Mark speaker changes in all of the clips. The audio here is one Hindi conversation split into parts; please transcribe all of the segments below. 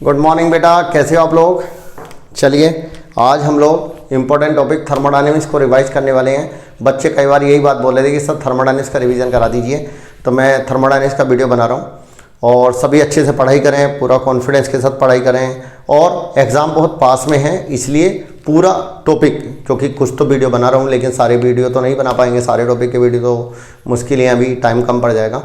Speaker 1: गुड मॉर्निंग बेटा, कैसे हो आप लोग। चलिए आज हम लोग इम्पोर्टेंट टॉपिक थर्मोडायनेमिक्स को रिवाइज करने वाले हैं। बच्चे कई बार यही बात बोल रहे थे कि सर थर्मोडायनेमिक्स का रिवीजन करा दीजिए, तो मैं थर्मोडायनेमिक्स का वीडियो बना रहा हूँ। और सभी अच्छे से पढ़ाई करें, पूरा कॉन्फिडेंस के साथ पढ़ाई करें। और एग्ज़ाम बहुत पास में है, इसलिए पूरा टॉपिक, क्योंकि कुछ तो वीडियो बना रहा हूँ लेकिन सारे वीडियो तो नहीं बना पाएंगे, सारे टॉपिक के वीडियो तो मुश्किल है, अभी टाइम कम पड़ जाएगा।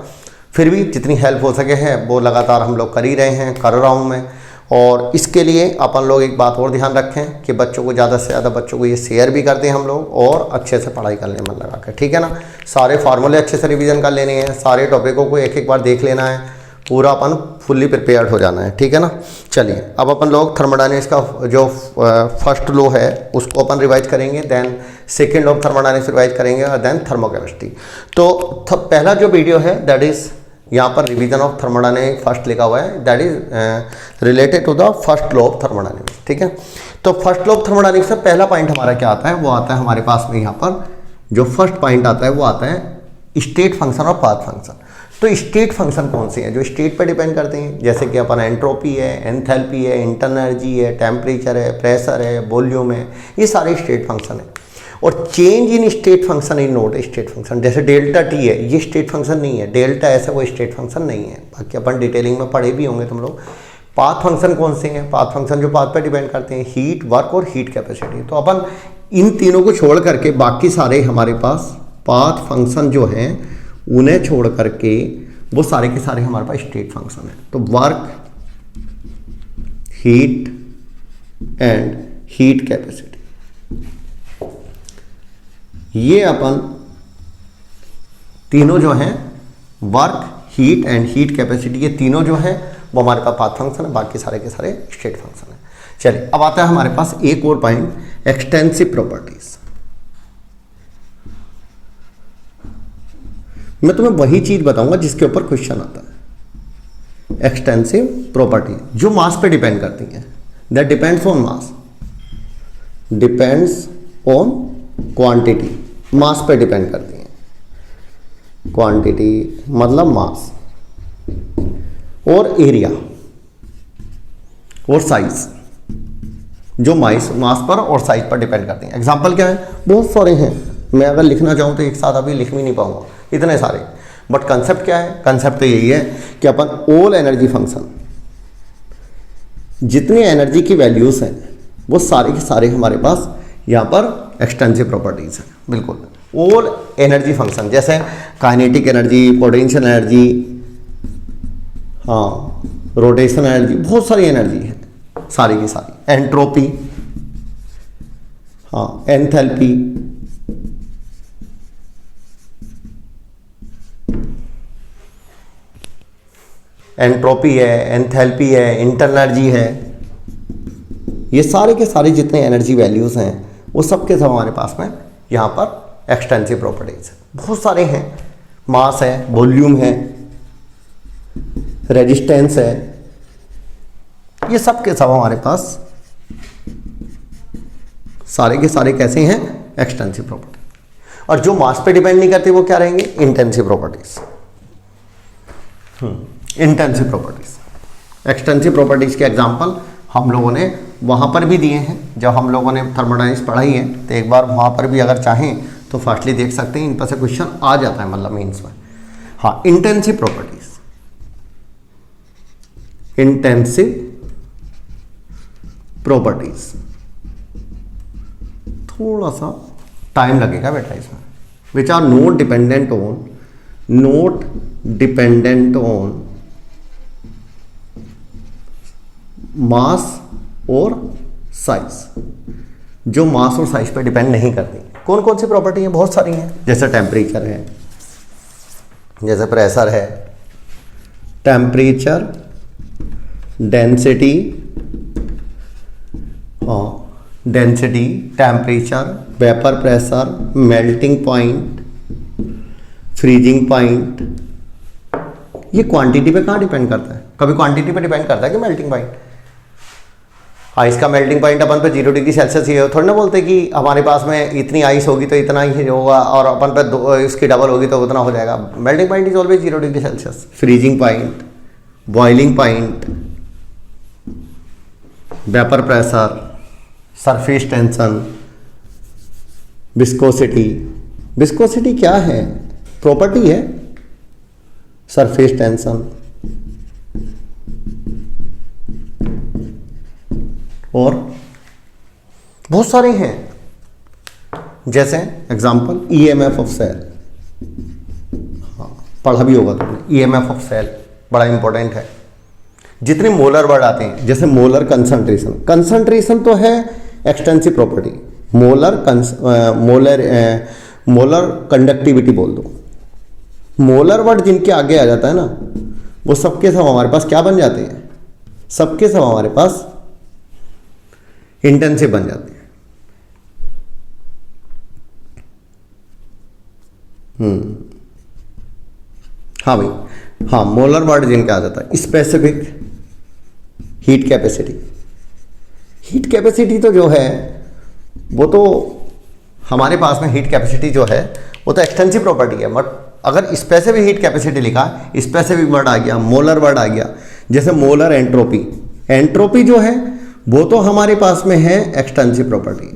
Speaker 1: फिर भी जितनी हेल्प हो सके है वो लगातार हम लोग कर ही रहे हैं, कर रहा हूँ मैं। और इसके लिए अपन लोग एक बात और ध्यान रखें कि बच्चों को ज़्यादा से ज़्यादा बच्चों को ये शेयर भी करते हैं हम लोग, और अच्छे से पढ़ाई कर लें मन लगा कर, ठीक है ना। सारे फार्मूले अच्छे से रिवीजन कर लेने हैं, सारे टॉपिकों को एक एक बार देख लेना है, पूरा अपन फुल्ली प्रिपेयर्ड हो जाना है, ठीक है ना। चलिए अब अपन लोग थर्मोडायनेमिक्स का जो फर्स्ट लॉ है उसको अपन रिवाइज करेंगे, then second law of thermodynamics revise करेंगे, और देन थर्मोकेमिस्ट्री। तो पहला जो वीडियो है दैट इज़ यहाँ पर रिवीजन ऑफ थर्मोडायनेमिक्स फर्स्ट लिखा हुआ है, that is related to the first law of thermodynamics, ठीक है। तो फर्स्ट लॉ ऑफ थर्मोडायनेमिक्स से पहला पॉइंट हमारा क्या आता है, वो आता है हमारे पास में यहाँ पर जो फर्स्ट पॉइंट आता है वो आता है स्टेट फंक्शन और पाथ फंक्शन। तो स्टेट फंक्शन कौन से हैं जो स्टेट पर डिपेंड करते हैं, जैसे कि अपन एंट्रोपी है, एंथैल्पी है, इंटरनल एनर्जी है, टेम्परेचर है, प्रेशर है, वॉल्यूम है, ये सारे स्टेट फंक्शन है। और change in state function is not state function. जैसे डेल्टा टी है, ये स्टेट फंक्शन नहीं है, डेल्टा ऐसा वो स्टेट फंक्शन नहीं है। बाकी अपन डिटेलिंग में पढ़े भी होंगे तुम लोग। पाथ फंक्शन कौन से हैं, पाथ फंक्शन जो पाथ पर डिपेंड करते हैं, हीट, वर्क और हीट कैपेसिटी। तो अपन इन तीनों को छोड़ करके बाकी सारे हमारे पास पाथ फंक्शन जो हैं उन्हें छोड़ करके वो सारे के सारे हमारे पास स्टेट फंक्शन है। तो work, heat and heat capacity, ये अपन तीनों जो हैं work, heat and heat capacity, ये तीनों जो हैं वो हमारे पास पाथ फंक्शन है, बाकी सारे के सारे स्टेट फंक्शन है। चलिए अब आता है हमारे पास एक और पॉइंट, एक्सटेंसिव प्रॉपर्टीज। मैं तुम्हें वही चीज बताऊंगा जिसके ऊपर क्वेश्चन आता है। एक्सटेंसिव प्रॉपर्टी जो मास पे डिपेंड करती है, that depends on mass, depends on quantity, mass पे डिपेंड करती हैं। क्वांटिटी मतलब मास, और एरिया और साइज, जो मास पर और साइज पर डिपेंड करती हैं। एग्जांपल क्या है, बहुत सारे हैं, मैं अगर लिखना चाहूँ तो एक साथ अभी लिख भी नहीं पाऊंगा, इतने सारे। बट कंसेप्ट क्या है, कंसेप्ट तो यही है कि अपन ऑल एनर्जी फंक्शन, जितनी एनर्जी की वैल्यूज हैं वो सारे के सारे हमारे पास यहाँ पर एक्सटेंसिव प्रॉपर्टीज हैं। बिल्कुल ऑल एनर्जी फंक्शन, जैसे काइनेटिक एनर्जी, पोटेंशियल एनर्जी, हाँ रोटेशन एनर्जी, बहुत सारी एनर्जी है सारी की सारी। एंट्रोपी, हाँ एंथैल्पी, एंट्रोपी है, एंथैल्पी है, इंटरनल एनर्जी है, ये सारे के सारे जितने एनर्जी वैल्यूज हैं वो सब के सब हमारे पास में यहाँ पर एक्सटेंसिव प्रॉपर्टीज है। बहुत सारे हैं, मास है, वॉल्यूम है, रेजिस्टेंस है, ये सब के सब हमारे पास सारे के सारे कैसे हैं, एक्सटेंसिव प्रॉपर्टी। और जो मास पे डिपेंड नहीं करते वो क्या रहेंगे, intensive properties. Intensive properties, extensive properties के एग्जांपल हम लोगों ने वहाँ पर भी दिए हैं जब हम लोगों ने थर्मोडायनेमिक्स पढ़ाई है, तो एक बार वहाँ पर भी अगर चाहें तो फास्टली देख सकते हैं, इन पर से क्वेश्चन आ जाता है, मतलब मीन्स में। हाँ इंटेंसिव प्रॉपर्टीज, इंटेंसिव प्रॉपर्टीज, थोड़ा सा टाइम लगेगा बेटा इसमें, which are not dependent on mass और साइज, जो मास और साइज पर डिपेंड नहीं करती। कौन कौन सी प्रॉपर्टी है, बहुत सारी हैं, जैसे टेम्परेचर है, जैसे प्रेशर है, टेम्परेचर, डेंसिटी, हाँ density, temperature, vapour pressure, melting point, freezing point, ये क्वांटिटी पे कहाँ डिपेंड करता है, कभी क्वांटिटी पे डिपेंड करता है कि मेल्टिंग पॉइंट। आइस का मेल्टिंग पॉइंट अपन पे 0 डिग्री सेल्सियस ही है, थोड़ी ना बोलते कि हमारे पास में इतनी आइस होगी तो इतना ही होगा, और अपन पे इसकी डबल होगी तो उतना हो जाएगा। Melting point is always 0 degree Celsius. Freezing point, boiling point, vapour pressure, surface tension, viscosity. Viscosity क्या है? प्रॉपर्टी है। सरफेस टेंशन और बहुत सारे हैं, जैसे एग्जांपल ईएमएफ ऑफ सेल। हाँ, पढ़ा भी होगा तुमने, ईएमएफ ऑफ सेल बड़ा इंपॉर्टेंट है। जितने मोलर वर्ड आते हैं, जैसे मोलर कंसंट्रेशन, कंसंट्रेशन तो है एक्सटेंसिव प्रॉपर्टी। मोलर कंडक्टिविटी बोल दो। मोलर वर्ड जिनके आगे आ जाता है ना, वो सबके सब हमारे पास क्या बन जाते हैं? सबके सब हमारे पास इंटेंसिव बन जाते हैं। हाँ भाई, हाँ, मोलर वर्ड जिनका आ जाता है। Specific heat capacity. Heat capacity तो जो है वो तो हमारे पास में हीट कैपेसिटी जो है वो तो एक्सटेंसिव प्रॉपर्टी है, बट अगर स्पेसिफिक हीट कैपेसिटी लिखा, स्पेसिफिक वर्ड आ गया, मोलर वर्ड आ गया। जैसे मोलर एंट्रोपी, एंट्रोपी जो है वो तो हमारे पास में है एक्सटेंसिव प्रॉपर्टी,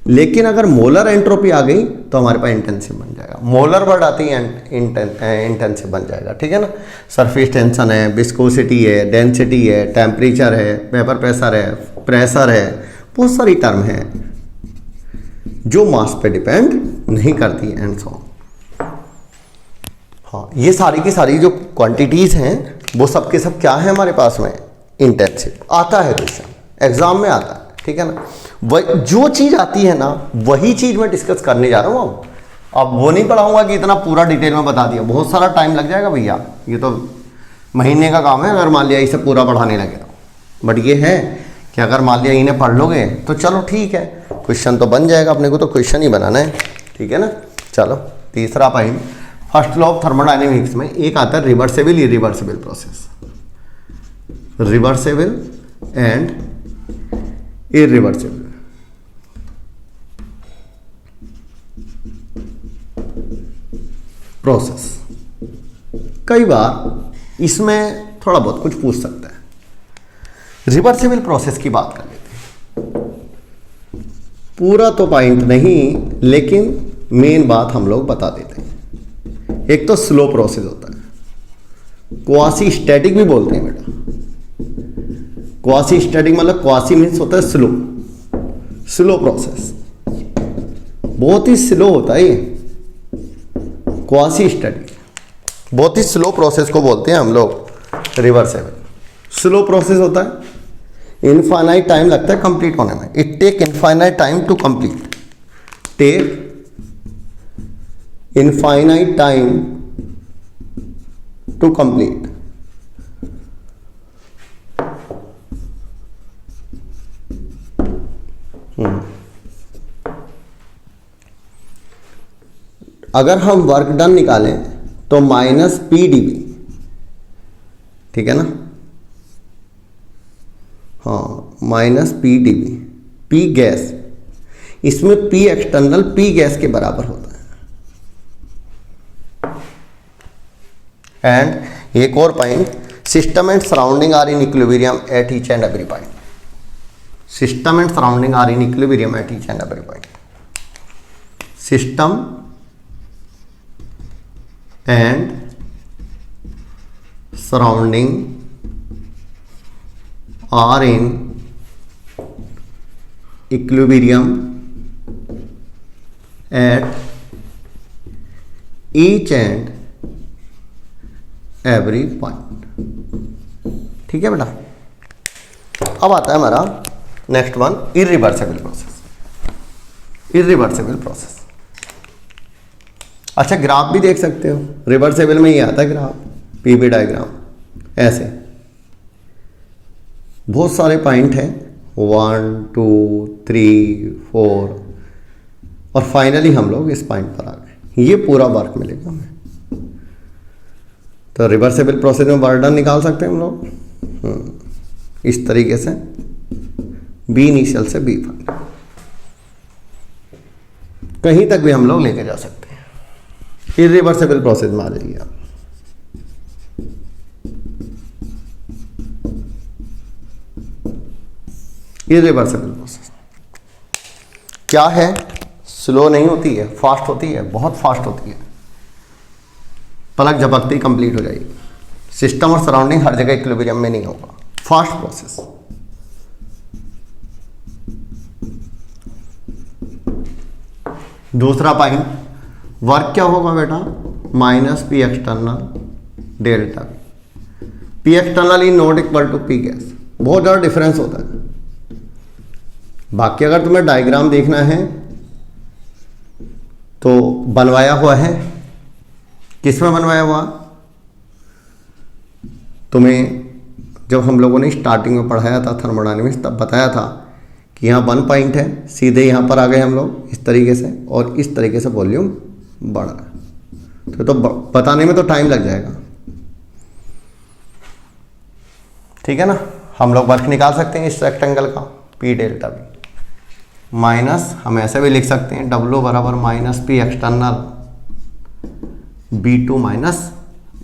Speaker 1: लेकिन अगर मोलर एंट्रोपी आ गई तो हमारे पास इंटेंसिव बन जाएगा। मोलर वर्ड आती है इंटेंसिव बन जाएगा, ठीक है ना। सरफेस टेंशन है, विस्कोसिटी है, डेंसिटी है, टेम्परेचर है, वेपर प्रेशर है, बहुत सारी टर्म है जो मास पे डिपेंड नहीं करती है एंड सो। हाँ, ये सारी की सारी जो क्वांटिटीज हैं वो सब के सब क्या है हमारे पास में? इंटेंसिव। आता है क्वेश्चन एग्जाम में आता है, ठीक है ना। वह जो चीज आती है ना वही चीज मैं डिस्कस करने जा रहा हूँ। अब वो नहीं पढ़ाऊंगा कि इतना पूरा डिटेल में बता दिया, बहुत सारा टाइम लग जाएगा भैया, ये तो महीने का काम है अगर मान लिया इसे पूरा पढ़ाने लगे तो। बट ये है कि अगर मान लिया इन्हें पढ़ लोगे तो चलो ठीक है, क्वेश्चन तो बन जाएगा। अपने को तो क्वेश्चन ही बनाना है, ठीक है ना। चलो तीसरा point, first law of thermodynamics में एक आता है reversible irreversible process. Reversible and irreversible. Process कई बार इसमें थोड़ा बहुत कुछ पूछ सकता है। रिवर्सिबल प्रोसेस की बात कर लेते हैं। पूरा तो पॉइंट नहीं, लेकिन मेन बात हम लोग बता देते हैं। एक तो स्लो प्रोसेस होता है, क्वासी स्टैटिक भी बोलते हैं बेटा। क्वासी स्टैटिक मतलब क्वासी मीन्स होता है स्लो। स्लो प्रोसेस बहुत ही स्लो होता है ये। क्वासी स्टैटिक बहुत ही स्लो प्रोसेस को बोलते हैं हम लोग रिवर्सेबल। स्लो प्रोसेस होता है, इनफाइनाइट टाइम लगता है कंप्लीट होने में। It take infinite time to complete. Take infinite time to complete. अगर हम वर्क डन निकालें तो माइनस पी डी बी, ठीक है ना। हाँ, minus P D V. P gas, इसमें पी एक्सटर्नल पी गैस के बराबर होता है। एंड एक और point, system and surrounding are in equilibrium at each and every point. System and surrounding are in equilibrium at each and every point. System and surrounding are in equilibrium at each and every point, ठीक है बेटा। अब आता है हमारा next one, irreversible process. Irreversible process, अच्छा ग्राफ भी देख सकते हो, रिवर्सेबल में ही आता है ग्राफ, पीवी डायग्राम। ऐसे बहुत सारे पॉइंट हैं, 1 2 3 4, और फाइनली हम लोग इस पॉइंट पर आ गए। ये पूरा वर्क मिलेगा हमें। तो रिवर्सेबल प्रोसेस में वर्क डन निकाल सकते हैं हम लोग इस तरीके से, बी इनिशियल से बी फाइनल, कहीं तक भी हम लोग लेके जा सकते हैं। इरिवर्सिबल प्रोसेस में आ जाइए आप। Irreversible process. क्या है? स्लो नहीं होती है, फास्ट होती है, बहुत फास्ट होती है, पलक झपकते ही कंप्लीट हो जाएगी। सिस्टम और सराउंडिंग हर जगह इक्विलिब्रियम में नहीं होगा, फास्ट प्रोसेस। दूसरा पॉइंट, वर्क क्या होगा बेटा? Minus P external delta P external is not equal to P gas. बहुत ज़्यादा डिफरेंस होता है। बाकी अगर तुम्हें डायग्राम देखना है तो बनवाया हुआ है। किस में बनवाया हुआ? तुम्हें जब हम लोगों ने स्टार्टिंग में पढ़ाया था थर्मोडायनेमिक्स, तब बताया था कि यहाँ 1 पॉइंट है, सीधे यहाँ पर आ गए हम लोग इस तरीके से, और इस तरीके से वॉल्यूम बढ़ रहा है। तो बताने में तो टाइम लग जाएगा, ठीक है ना। हम लोग वर्क निकाल सकते हैं इस रेक्टेंगल का, पी डेल्टा बी माइनस, हम ऐसे भी लिख सकते हैं W बराबर minus P external B2 minus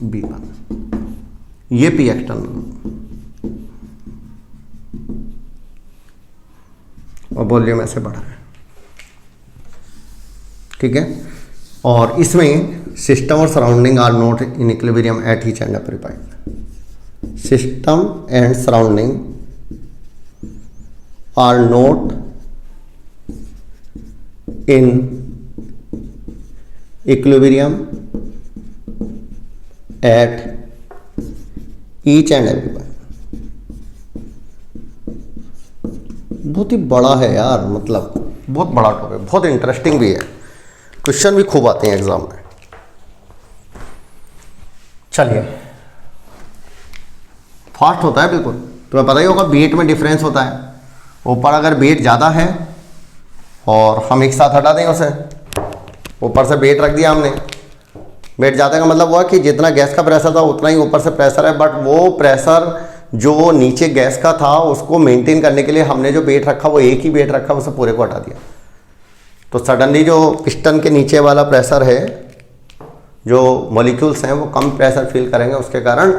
Speaker 1: B1, ये पी एक्सटर्नल और वॉल्यूम ऐसे बढ़ा है, ठीक है। और इसमें सिस्टम और surrounding are not in equilibrium at each and every point. System and surrounding are not in equilibrium at each and every point. बहुत ही बड़ा है यार, मतलब बहुत बड़ा टॉपिक, बहुत इंटरेस्टिंग भी है, क्वेश्चन भी खूब आते हैं एग्जाम में। चलिए, फास्ट होता है बिल्कुल, तुम्हें पता ही होगा वेट में डिफरेंस होता है। ऊपर अगर वेट ज़्यादा है और हम एक साथ हटा दें उसे, ऊपर से वेट रख दिया हमने, वेट ज़्यादा का मतलब हुआ कि जितना गैस का प्रेशर था उतना ही ऊपर से प्रेशर है, बट वो प्रेशर जो नीचे गैस का था उसको मेंटेन करने के लिए हमने जो वेट रखा वो एक ही वेट रखा, उसे पूरे को हटा दिया। तो सडनली जो पिस्टन के नीचे वाला प्रेशर है, जो मॉलिक्यूल्स हैं वो कम प्रेशर फील करेंगे, उसके कारण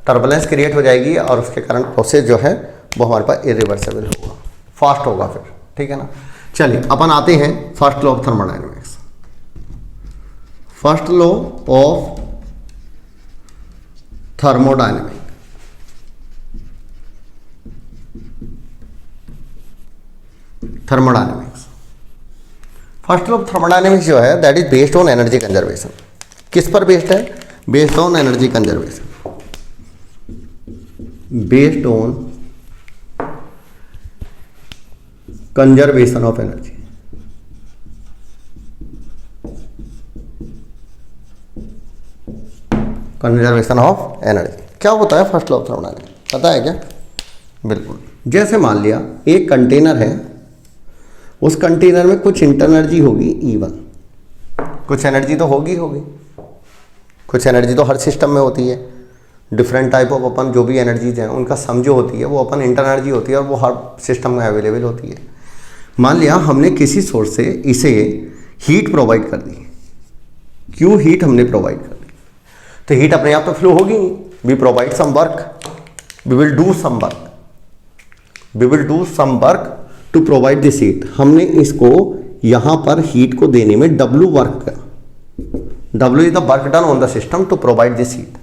Speaker 1: टर्बुलेंस क्रिएट हो जाएगी और उसके कारण प्रोसेस जो है वो हमारे पास इरिवर्सिबल होगा, फास्ट होगा फिर, ठीक है ना। चलिए अपन आते हैं first law of thermodynamics. First law of thermodynamics, thermodynamics first law of thermodynamics जो है that is based on energy conservation. किस पर बेस्ड है? Based on energy conservation, based on conservation of energy. Conservation of energy क्या होता है फर्स्ट लॉ ऑफ थर्मोडायनेमिक्स, पता है क्या? बिल्कुल, जैसे मान लिया एक कंटेनर है, उस कंटेनर में कुछ इंटरनर्जी होगी E1, कुछ एनर्जी तो होगी, कुछ एनर्जी तो हर सिस्टम में होती है। डिफरेंट टाइप ऑफ अपन जो भी एनर्जीज हैं उनका सम जो होती है वो अपन इंटरनर्जी होती है और वो हर सिस्टम में अवेलेबल होती है। मान लिया हमने किसी सोर्स से इसे हीट प्रोवाइड कर दी, क्यों हीट हमने प्रोवाइड कर दी, तो हीट अपने आप तो फ्लो होगी नहीं, we provide some work, we will do some work, we will do some work to provide this heat. हमने इसको यहां पर हीट को देने में W वर्क करा, W is the work done on the system to provide this heat.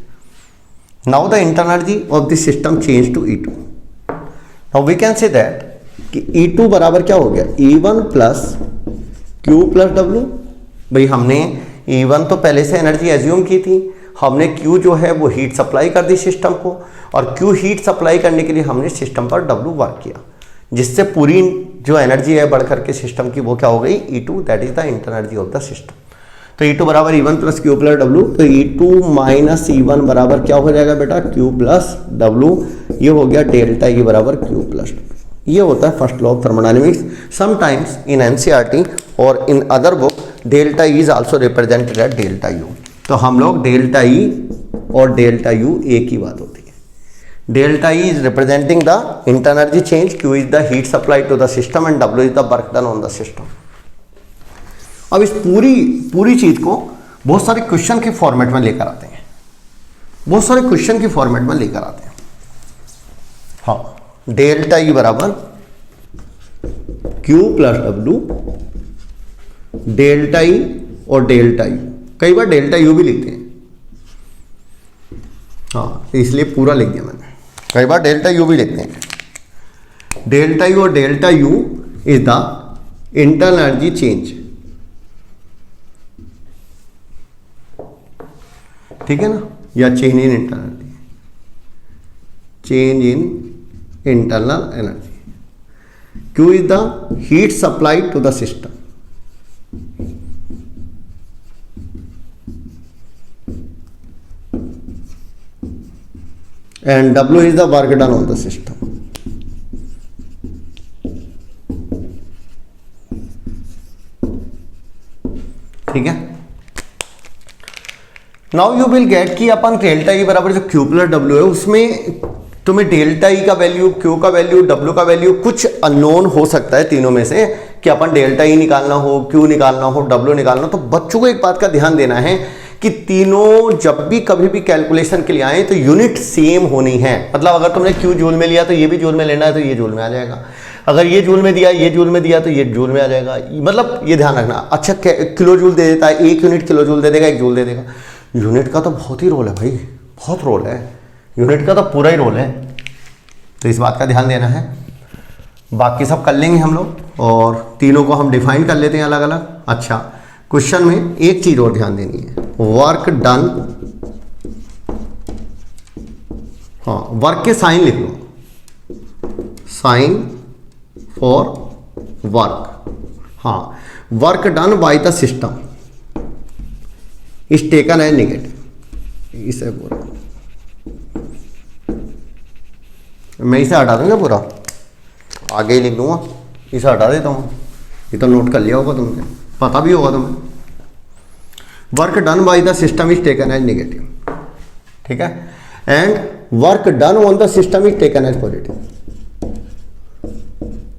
Speaker 1: Now the internal energy of this system change to E2। Now we can say that कि E2 बराबर क्या हो गया, E1 plus Q plus W। भाई हमने E1 तो पहले से एनर्जी एज्यूम की थी, हमने Q जो है वो हीट सप्लाई कर दी सिस्टम को, और Q हीट सप्लाई करने के लिए हमने सिस्टम पर W वर्क किया, जिससे पूरी जो एनर्जी है बढ़ करके सिस्टम की वो क्या हो गई, E2, that is the internal energy of the system. तो E2 बराबर E1 plus Q plus W, तो E2 माइनस E1 बराबर क्या हो जाएगा बेटा, Q प्लस W। ये हो गया डेल्टा E बराबर Q प्लस W। ये होता है first law of thermodynamics. Sometimes in NCERT और in other book delta E is also represented at delta U। तो हम लोग डेल्टा E और डेल्टा U एक ही बात होती है। Delta E is representing the internal energy change, Q is the heat supplied to the system and W is the work done on the system। अब इस पूरी चीज को बहुत सारे क्वेश्चन के फॉर्मेट में लेकर आते हैं, बहुत सारे क्वेश्चन के फॉर्मेट में लेकर आते हैं। हाँ, डेल्टा E बराबर Q plus W delta E और डेल्टा U, कई बार डेल्टा U भी लिखते हैं, हाँ इसलिए पूरा लिख दिया मैंने, कई बार डेल्टा U भी लिखते हैं। डेल्टा U और delta U is the internal energy change, ठीक है ना, या change in internal energy, change in internal energy. Q is the heat supplied to the system, and W is the work done on the system. ठीक है, नाउ यू विल गेट कि अपन डेल्टा ई बराबर जो Q प्लस W है उसमें तुम्हें डेल्टा ई का वैल्यू, Q का वैल्यू, W का वैल्यू कुछ अननोन हो सकता है तीनों में से, कि अपन डेल्टा ई निकालना हो, Q निकालना हो, W निकालना हो। तो बच्चों को एक बात का ध्यान देना है कि तीनों जब भी कभी भी कैलकुलेशन के लिए आए तो यूनिट सेम होनी है। मतलब अगर तुमने Q जूल में लिया तो ये भी जूल में लेना है, तो ये जूल में आ जाएगा। अगर ये जूल में दिया, ये जूल में दिया तो ये जूल में आ जाएगा। मतलब ये ध्यान रखना। अच्छा किलो जूल दे देता है, 1 यूनिट किलो जूल दे देगा, 1 जूल दे देगा। यूनिट का तो बहुत ही रोल है भाई, बहुत रोल है, यूनिट का तो पूरा ही रोल है। तो इस बात का ध्यान देना है। बाकी सब कर लेंगे हम लोग, और तीनों को हम डिफाइन कर लेते हैं अलग अलग। अच्छा, क्वेश्चन में एक चीज और ध्यान देनी है, वर्क डन, हाँ वर्क के साइन लिख लो, साइन फॉर वर्क, हाँ work done by the system is taken as negative. इसे पूरा मैं इसे हटा दूंगा, पूरा आगे ही लिख दूंगा, इसे हटा देता हूँ। ये तो नोट कर लिया होगा तुमने, पता भी होगा तुम्हें। Work done by the system is taken as negative, ठीक है, and work done on the system is taken as positive,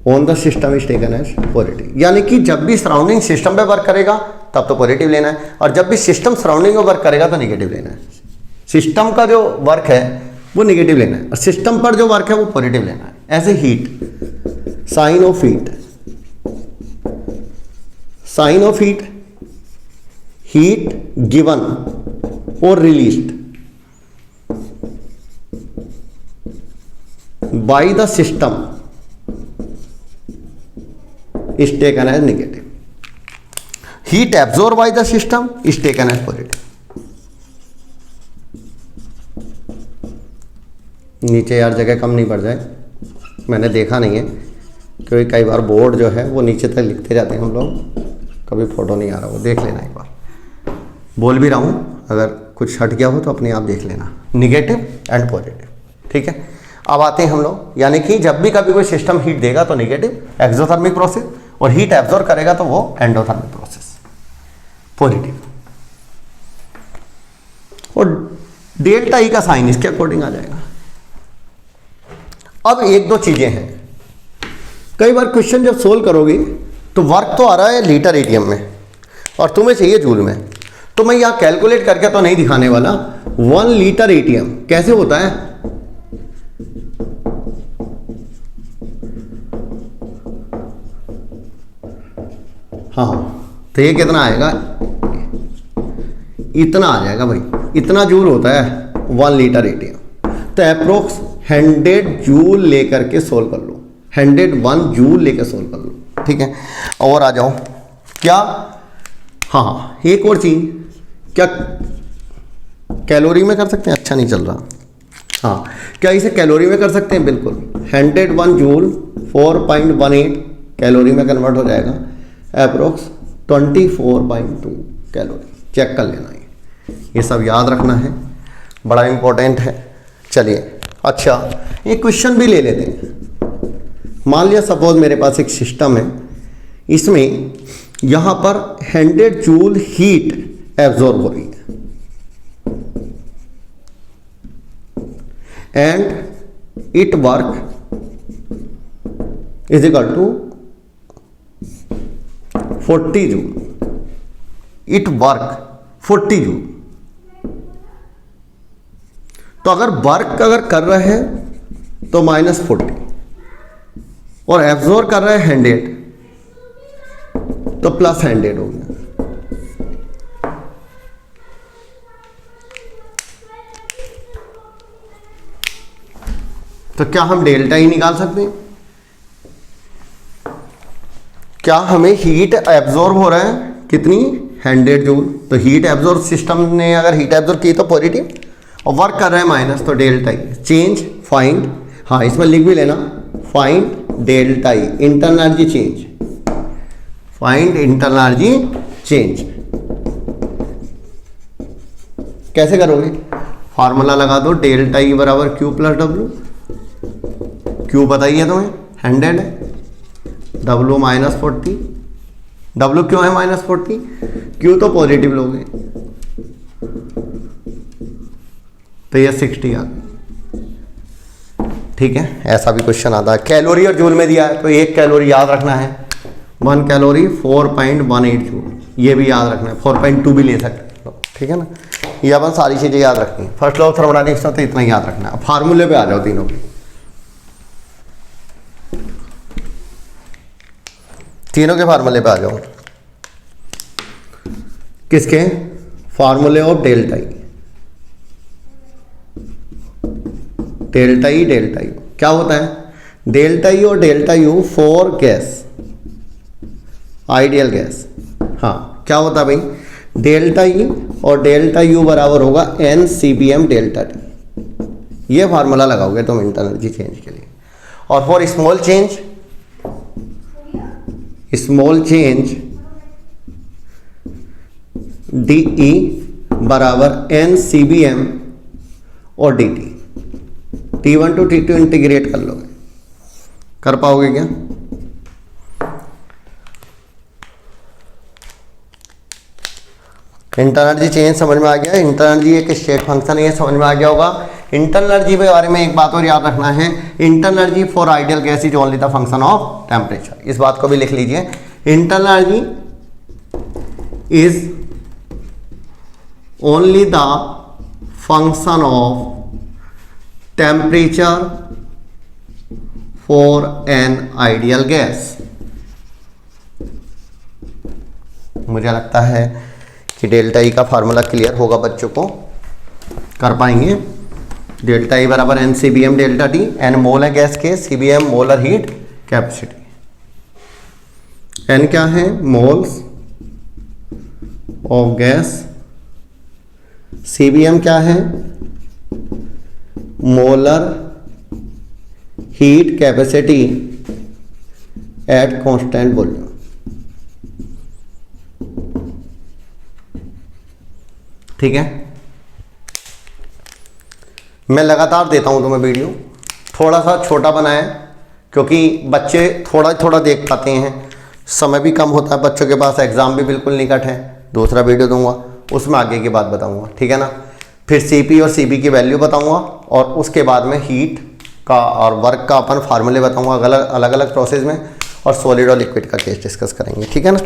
Speaker 1: on the system is taken as positive. यानी कि जब भी सराउंडिंग सिस्टम पे वर्क करेगा तब तो पॉजिटिव लेना है, और जब भी सिस्टम सराउंडिंग में वर्क करेगा तो नेगेटिव लेना है। सिस्टम का जो वर्क है वो नेगेटिव लेना है, और सिस्टम पर जो वर्क है वो पॉजिटिव लेना है। ऐसे heat, sign of heat, sign of heat, heat given और released by the system is taken as negative, heat absorb by the system is taken as positive. नीचे यार जगह कम नहीं पड़ जाए, मैंने देखा नहीं है, क्योंकि कई बार बोर्ड जो है वो नीचे तक लिखते जाते हैं हम लोग, कभी फोटो नहीं आ रहा, वो देख लेना एक बार। बोल भी रहा हूँ, अगर कुछ हट गया हो तो अपने आप देख लेना, निगेटिव एंड पॉजिटिव, ठीक है। अब आते हैं हम लोग, यानी कि जब भी कभी कोई सिस्टम हीट देगा तो निगेटिव एक्सोथर्मिक प्रोसेस, और हीट एब्जॉर्ब करेगा तो वो एंडोथर्मिक प्रोसेस पॉजिटिव। और डेल्टा ई का साइन इसके अकॉर्डिंग आ जाएगा। अब एक दो चीजें हैं, कई बार क्वेश्चन जब सोल्व करोगे तो वर्क तो आ रहा है लीटर एटीएम में और तुम्हें चाहिए जूल में, तो मैं यहां कैलकुलेट करके तो नहीं दिखाने वाला। 1 लीटर एटीएम कैसे होता है, हाँ तो ये कितना आएगा, इतना आ जाएगा भाई, इतना जूल होता है 1 लीटर एटीएम। तो अप्रोक्स 100 जूल लेकर के सोल्व कर लो, 101 जूल लेकर सोल्व कर लो, ठीक है। और आ जाओ क्या, हाँ एक और चीज, क्या कैलोरी में कर सकते हैं, अच्छा नहीं चल रहा, हाँ क्या इसे कैलोरी में कर सकते हैं, बिल्कुल 101 जूल 4.18 कैलोरी में कन्वर्ट हो जाएगा, अप्रोक्स 24.2 कैलोरी। चेक कर लेना, ये सब याद रखना है, बड़ा इंपॉर्टेंट है। चलिए अच्छा ये क्वेश्चन भी ले लेते हैं। मान लिया सपोज मेरे पास एक सिस्टम है, इसमें यहां पर 100 जूल हीट एब्जॉर्ब हो रही है and it work is equal to 40 joule, it work 40 joule. तो अगर वर्क अगर कर रहा है तो -40 और एब्जॉर्ब कर रहा है 100, तो प्लस 100 हो गया। तो क्या हम डेल्टा ही निकाल सकते हैं? क्या हमें हीट एब्जॉर्ब हो रहा है कितनी 100 जूल, तो हीट एब्जॉर्ब सिस्टम ने अगर हीट एब्जॉर्ब की तो पॉजिटिव, और वर्क कर रहा है माइनस, तो डेल्टा ई चेंज फाइंड, हाँ इसमें लिख भी लेना, find delta E internal energy change, find internal energy change. कैसे करोगे? फार्मूला लगा दो, डेल्टा ई बराबर क्यू प्लस डब्ल्यू, क्यू बताइए तुम्हें 100 है, डब्ल्यू -40, डब्ल्यू क्यों है -40? क्यू तो पॉजिटिव लोगे, तो ये 60 आ गई। ठीक है, ऐसा भी क्वेश्चन आता है। कैलोरी और जूल में दिया है, तो 1 कैलोरी याद रखना है, 1 कैलोरी 4.18 जूल, ये भी याद रखना है, 4.2 भी ले सकते हैं। ठीक है ना, ये अपन सारी चीज़ें याद रखनी है। फर्स्ट लॉ ऑफ थर्मोडायनेमिक्स तो इतना ही याद रखना है। अब फार्मूले पे आ जाओ तीनों के, तीनों के फार्मूले पे आ जाओ। किसके? फार्मूले of delta E, delta E delta U क्या होता है? डेल्टा ई और delta U for gas, ideal gas. हाँ क्या होता है भाई? डेल्टा ई और डेल्टा यू बराबर होगा NCBM डेल्टा टी। ये फार्मूला लगाओगे तुम इंटरनल एनर्जी चेंज के लिए। और for small change, small change DE बराबर NCBM और DT, T1 to T2 integrate कर लोगे, कर पाओगे क्या? इंटरनल एनर्जी चेंज समझ में आ गया? इंटरनल एनर्जी एक स्टेट फंक्शन है, ये समझ में आ गया होगा। इंटरनल एनर्जी के बारे में एक बात और याद रखना है, internal energy for ideal gas is only the function of temperature. इस बात को भी लिख लीजिए, internal energy is only the function of temperature for an ideal gas. मुझे लगता है कि डेल्टा ई का फार्मूला क्लियर होगा, बच्चों को कर पाएंगे। डेल्टा ई बराबर NCBM delta T, N mole है गैस के, CBM molar heat capacity, N क्या है? मोल्स ऑफ गैस, CBM क्या है? Molar heat capacity at constant volume. ठीक है, मैं लगातार देता हूं तुम्हें वीडियो, थोड़ा सा छोटा बनाया क्योंकि बच्चे थोड़ा थोड़ा देख पाते हैं, समय भी कम होता है बच्चों के पास, एग्जाम भी बिल्कुल निकट है। दूसरा वीडियो दूंगा, उसमें आगे की बात बताऊंगा। ठीक है ना, फिर CP और CB की वैल्यू बताऊंगा, और उसके बाद में हीट का और वर्क का अपन फार्मूले बताऊंगा अलग अलग प्रोसेस में, और सॉलिड और लिक्विड का केस डिस्कस करेंगे। ठीक है ना,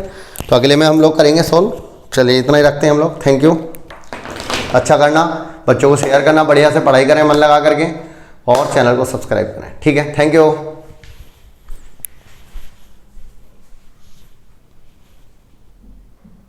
Speaker 1: तो अगले में हम लोग करेंगे सोल्व। चलिए इतना ही रखते हैं हम लोग। Thank you. अच्छा करना, बच्चों को शेयर करना, बढ़िया से पढ़ाई करें मन लगा करके, और चैनल को सब्सक्राइब करें। ठीक है, थैंक यू।